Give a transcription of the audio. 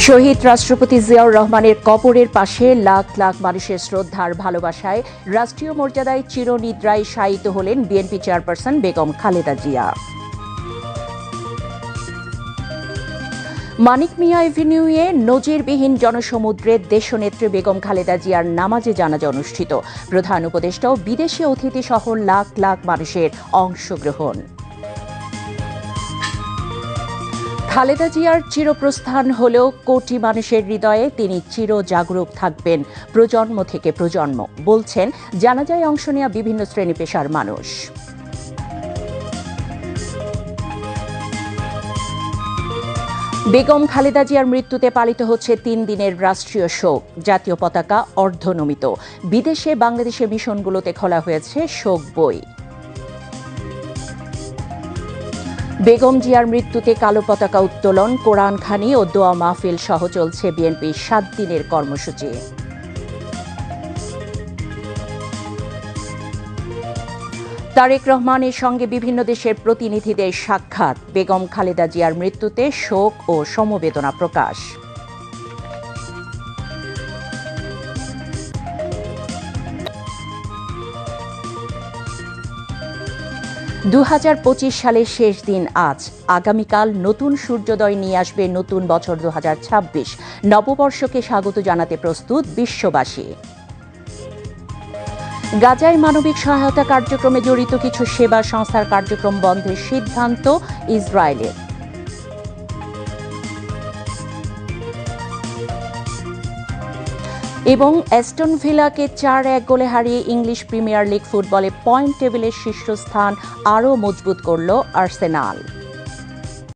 শহীদ রাষ্ট্রপতি জিয়াউর রহমানের কবরের পাশে লাখ লাখ মানুষের শ্রদ্ধার ভালোবাসায় রাষ্ট্রীয় মর্যাদায় চিরনিদ্রায় শায়িত হলেন বিএনপি চেয়ারপারসন বেগম খালেদা জিয়া। মানিক মিয়া এভিনিউয়ে নজিরবিহীন জনসমুদ্রে দেশনেত্রী বেগম খালেদা জিয়ার নামাজে জানাজা অনুষ্ঠিত। প্রধান উপদেষ্টা ও বিদেশি অতিথি সহ লাখ লাখ মানুষের অংশগ্রহণ। খালেদা জিয়ার চিরপ্রস্থান হলেও কোটি মানুষের হৃদয়ে তিনি চিরজাগরুক থাকবেন প্রজন্ম থেকে প্রজন্ম, বলছেন জানাজায় অংশ নেওয়া বিভিন্ন শ্রেণী পেশার মানুষ। বেগম খালেদা জিয়ার মৃত্যুতে পালিত হচ্ছে 3 দিনের রাষ্ট্রীয় শোক। জাতীয় পতাকা অর্ধনমিত। বিদেশে বাংলাদেশের মিশনগুলোতে খোলা হয়েছে শোক বই। বেগম জিয়ার মৃত্যুতে কালো পতাকা উত্তোলন, কোরআনখানি ও দোয়া মাহফিল সহ চলছে বিএনপির 7 দিনের কর্মসূচি। তারেক রহমানের সঙ্গে বিভিন্ন দেশের প্রতিনিধিদের সাক্ষাৎ। বেগম খালেদা জিয়ার মৃত্যুতে শোক ও সমবেদনা প্রকাশ। সালের শেষ দিন আজ। আগামীকাল নতুন সূর্যোদয় নিয়ে আসবে নতুন বছর 2026। নববর্ষকে স্বাগত জানাতে প্রস্তুত বিশ্ববাসী। গাজায় মানবিক সহায়তা কার্যক্রমে জড়িত কিছু সেবা সংস্থার কার্যক্রম বন্ধের সিদ্ধান্ত ইসরায়েলের। এবং অ্যাস্টন ভিলাকে 4-1 গোলে হারিয়ে ইংলিশ প্রিমিয়ার লিগ ফুটবলে পয়েন্ট টেবিলের শীর্ষস্থান আরও মজবুত করল আর্সেনাল।